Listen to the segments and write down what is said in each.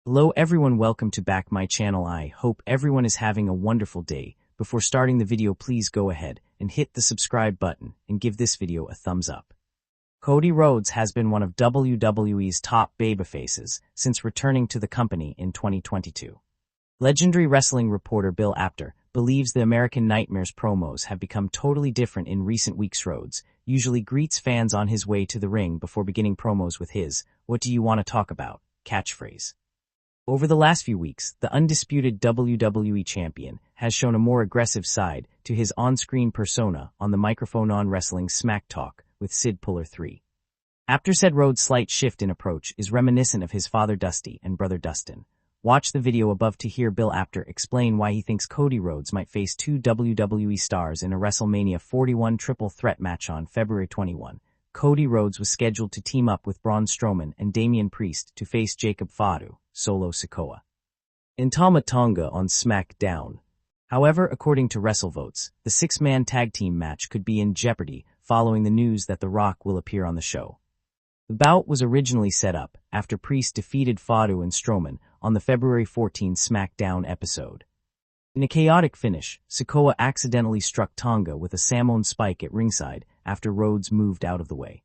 Hello everyone, welcome to back my channel. I hope everyone is having a wonderful day. Before starting the video, please go ahead and hit the subscribe button and give this video a thumbs up. Cody Rhodes has been one of WWE's top babyfaces since returning to the company in 2022. Legendary wrestling reporter Bill Apter believes the American Nightmare's promos have become totally different in recent weeks. Rhodes usually greets fans on his way to the ring before beginning promos with his "What do you want to talk about?" catchphrase. Over the last few weeks, the undisputed WWE champion has shown a more aggressive side to his on-screen persona on the microphone on Wrestling Smack Talk with Sid Puller 3. Apter said Rhodes' slight shift in approach is reminiscent of his father Dusty and brother Dustin. Watch the video above to hear Bill Apter explain why he thinks Cody Rhodes might face two WWE stars in a WrestleMania 41 triple threat match on February 21. Cody Rhodes was scheduled to team up with Braun Strowman and Damian Priest to face Jacob Fatu, Solo Sikoa, and Tama Tonga on SmackDown. However, according to WrestleVotes, the six-man tag team match could be in jeopardy following the news that The Rock will appear on the show. The bout was originally set up after Priest defeated Fatu and Strowman on the February 14 SmackDown episode. In a chaotic finish, Sikoa accidentally struck Tonga with a Samoan spike at ringside after Rhodes moved out of the way.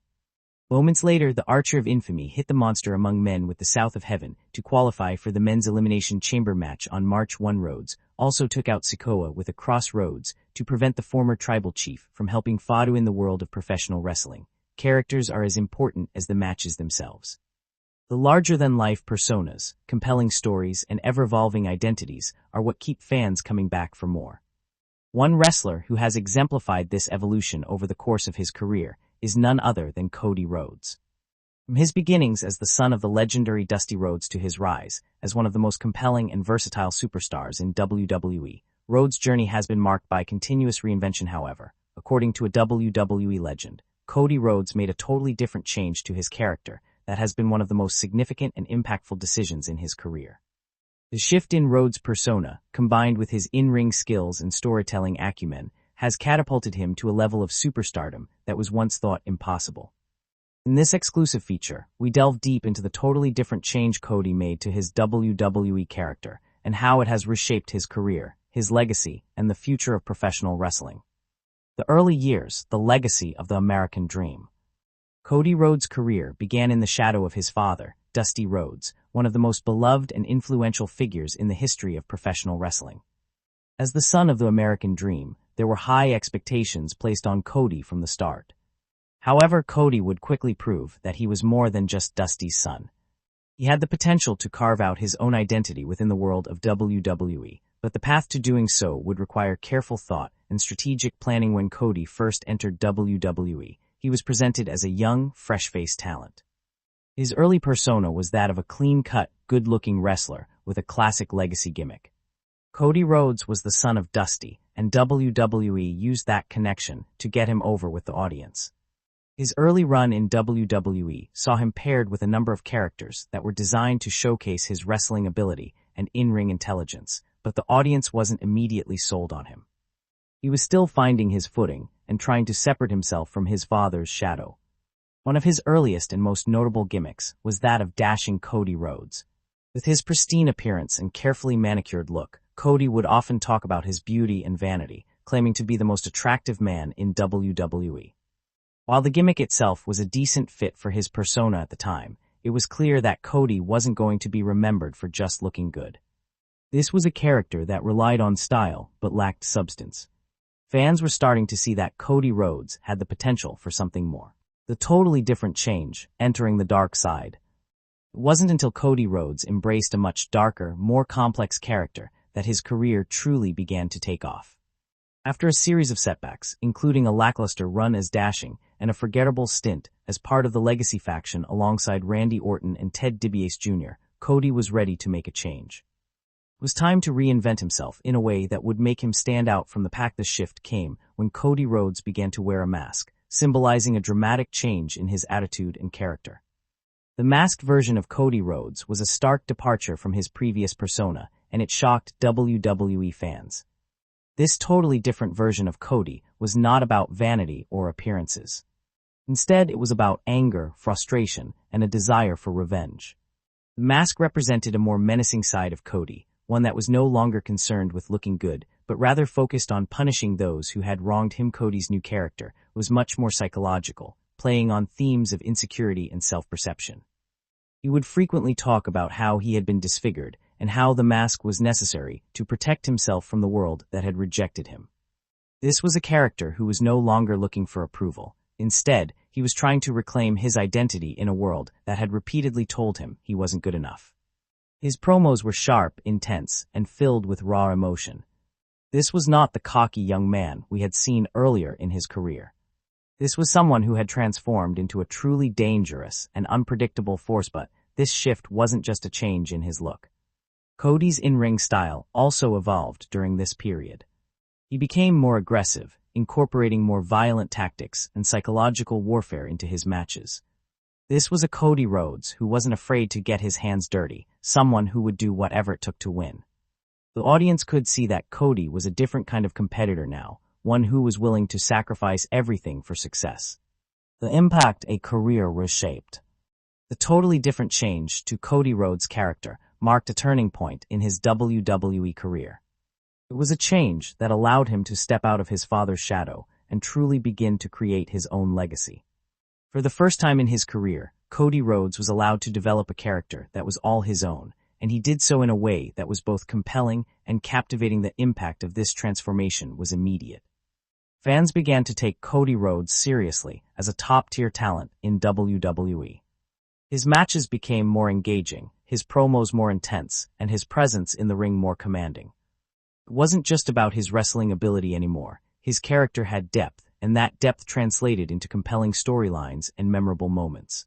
Moments later, the Archer of Infamy hit the monster among men with the South of Heaven to qualify for the men's Elimination Chamber match on March 1. Rhodes also took out Sikoa with a crossroads to prevent the former tribal chief from helping Fatu in the world of professional wrestling. Characters are as important as the matches themselves. The larger-than-life personas, compelling stories, and ever-evolving identities are what keep fans coming back for more. One wrestler who has exemplified this evolution over the course of his career is none other than Cody Rhodes. From his beginnings as the son of the legendary Dusty Rhodes to his rise as one of the most compelling and versatile superstars in WWE, Rhodes' journey has been marked by continuous reinvention. However, according to a WWE legend, Cody Rhodes made a totally different change to his character that has been one of the most significant and impactful decisions in his career. The shift in Rhodes' persona, combined with his in-ring skills and storytelling acumen, has catapulted him to a level of superstardom that was once thought impossible. In this exclusive feature, we delve deep into the totally different change Cody made to his WWE character and how it has reshaped his career, his legacy, and the future of professional wrestling. The early years, the legacy of the American dream. Cody Rhodes' career began in the shadow of his father, Dusty Rhodes, one of the most beloved and influential figures in the history of professional wrestling. As the son of the American dream, there were high expectations placed on Cody from the start. However, Cody would quickly prove that he was more than just Dusty's son. He had the potential to carve out his own identity within the world of WWE, but the path to doing so would require careful thought and strategic planning. When Cody first entered WWE, he was presented as a young, fresh-faced talent. His early persona was that of a clean-cut, good-looking wrestler with a classic legacy gimmick. Cody Rhodes was the son of Dusty, and WWE used that connection to get him over with the audience. His early run in WWE saw him paired with a number of characters that were designed to showcase his wrestling ability and in-ring intelligence, but the audience wasn't immediately sold on him. He was still finding his footing and trying to separate himself from his father's shadow. One of his earliest and most notable gimmicks was that of dashing Cody Rhodes. With his pristine appearance and carefully manicured look, Cody would often talk about his beauty and vanity, claiming to be the most attractive man in WWE. While the gimmick itself was a decent fit for his persona at the time, it was clear that Cody wasn't going to be remembered for just looking good. This was a character that relied on style but lacked substance. Fans were starting to see that Cody Rhodes had the potential for something more. The totally different change, entering the dark side. It wasn't until Cody Rhodes embraced a much darker, more complex character that his career truly began to take off. After a series of setbacks, including a lackluster run as Dashing and a forgettable stint as part of the Legacy faction alongside Randy Orton and Ted DiBiase Jr., Cody was ready to make a change. It was time to reinvent himself in a way that would make him stand out from the pack. The shift came when Cody Rhodes began to wear a mask, symbolizing a dramatic change in his attitude and character. The masked version of Cody Rhodes was a stark departure from his previous persona, and it shocked WWE fans. This totally different version of Cody was not about vanity or appearances. Instead, it was about anger, frustration, and a desire for revenge. The mask represented a more menacing side of Cody, one that was no longer concerned with looking good, but rather focused on punishing those who had wronged him. Cody's new character was much more psychological, playing on themes of insecurity and self-perception. He would frequently talk about how he had been disfigured and how the mask was necessary to protect himself from the world that had rejected him. This was a character who was no longer looking for approval. Instead, he was trying to reclaim his identity in a world that had repeatedly told him he wasn't good enough. His promos were sharp, intense, and filled with raw emotion. This was not the cocky young man we had seen earlier in his career. This was someone who had transformed into a truly dangerous and unpredictable force, but this shift wasn't just a change in his look. Cody's in-ring style also evolved during this period. He became more aggressive, incorporating more violent tactics and psychological warfare into his matches. This was a Cody Rhodes who wasn't afraid to get his hands dirty, someone who would do whatever it took to win. The audience could see that Cody was a different kind of competitor now, one who was willing to sacrifice everything for success. The impact a career was shaped. The totally different change to Cody Rhodes' character marked a turning point in his WWE career. It was a change that allowed him to step out of his father's shadow and truly begin to create his own legacy. For the first time in his career, Cody Rhodes was allowed to develop a character that was all his own, and he did so in a way that was both compelling and captivating. The impact of this transformation was immediate. Fans began to take Cody Rhodes seriously as a top-tier talent in WWE. His matches became more engaging, his promos more intense, and his presence in the ring more commanding. It wasn't just about his wrestling ability anymore. His character had depth, and that depth translated into compelling storylines and memorable moments.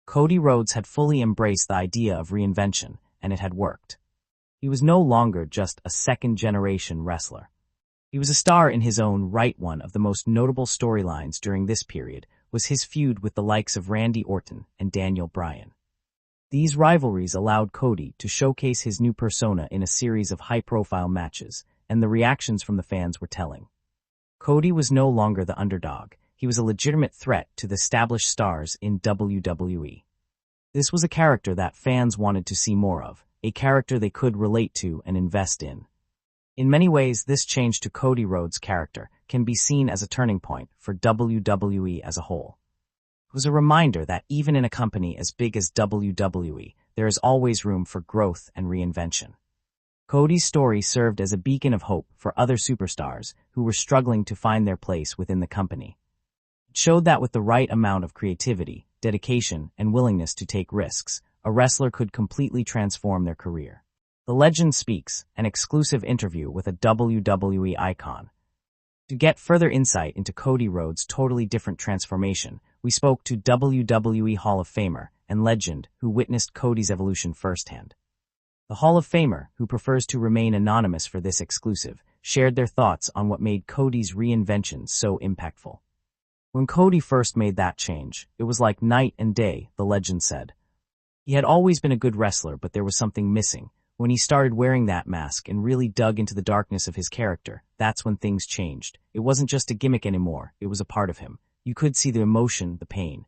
Cody Rhodes had fully embraced the idea of reinvention, and it had worked. He was no longer just a second-generation wrestler. He was a star in his own right. One of the most notable storylines during this period was his feud with the likes of Randy Orton and Daniel Bryan. These rivalries allowed Cody to showcase his new persona in a series of high-profile matches, and the reactions from the fans were telling. Cody was no longer the underdog. He was a legitimate threat to the established stars in WWE. This was a character that fans wanted to see more of, a character they could relate to and invest in. In many ways, this change to Cody Rhodes' character can be seen as a turning point for WWE as a whole. It was a reminder that even in a company as big as WWE, there is always room for growth and reinvention. Cody's story served as a beacon of hope for other superstars who were struggling to find their place within the company. It showed that with the right amount of creativity, dedication, and willingness to take risks, a wrestler could completely transform their career. The Legend Speaks, an exclusive interview with a WWE icon. To get further insight into Cody Rhodes' totally different transformation, we spoke to WWE Hall of Famer and legend who witnessed Cody's evolution firsthand. The Hall of Famer, who prefers to remain anonymous for this exclusive, shared their thoughts on what made Cody's reinvention so impactful. When Cody first made that change, it was like night and day, the legend said. He had always been a good wrestler, but there was something missing. When he started wearing that mask and really dug into the darkness of his character, that's when things changed. It wasn't just a gimmick anymore, it was a part of him. You could see the emotion, the pain,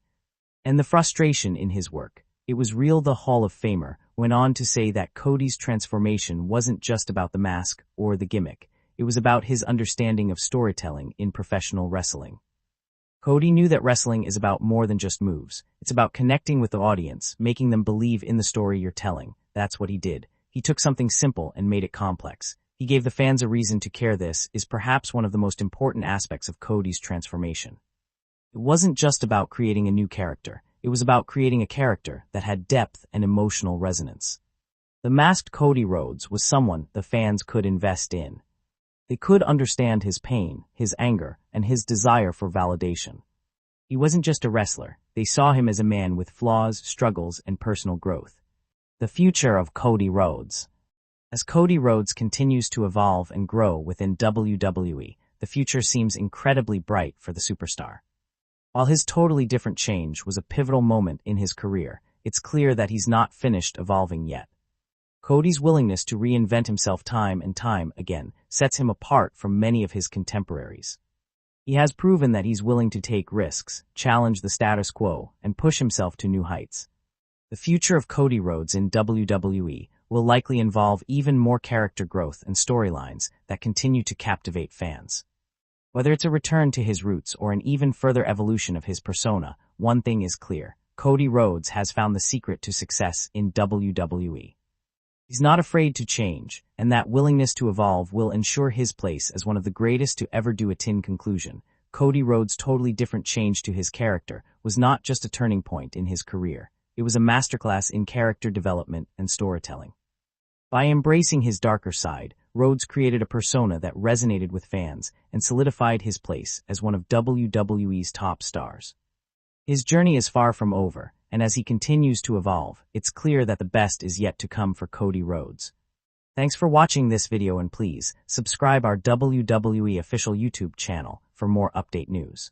and the frustration in his work. It was real. The Hall of Famer went on to say that Cody's transformation wasn't just about the mask or the gimmick. It was about his understanding of storytelling in professional wrestling. Cody knew that wrestling is about more than just moves. It's about connecting with the audience, making them believe in the story you're telling. That's what he did. He took something simple and made it complex. He gave the fans a reason to care. This is perhaps one of the most important aspects of Cody's transformation. It wasn't just about creating a new character. It was about creating a character that had depth and emotional resonance. The masked Cody Rhodes was someone the fans could invest in. They could understand his pain, his anger, and his desire for validation. He wasn't just a wrestler. They saw him as a man with flaws, struggles, and personal growth. The future of Cody Rhodes. As Cody Rhodes continues to evolve and grow within WWE, the future seems incredibly bright for the superstar. While his totally different change was a pivotal moment in his career, it's clear that he's not finished evolving yet. Cody's willingness to reinvent himself time and time again sets him apart from many of his contemporaries. He has proven that he's willing to take risks, challenge the status quo, and push himself to new heights. The future of Cody Rhodes in WWE will likely involve even more character growth and storylines that continue to captivate fans. Whether it's a return to his roots or an even further evolution of his persona, one thing is clear: Cody Rhodes has found the secret to success in WWE. He's not afraid to change, and that willingness to evolve will ensure his place as one of the greatest to ever do it. In conclusion, Cody Rhodes' totally different change to his character was not just a turning point in his career. It was a masterclass in character development and storytelling. By embracing his darker side, Rhodes created a persona that resonated with fans and solidified his place as one of WWE's top stars. His journey is far from over, and as he continues to evolve, it's clear that the best is yet to come for Cody Rhodes. Thanks for watching this video, and please subscribe our WWE official YouTube channel for more update news.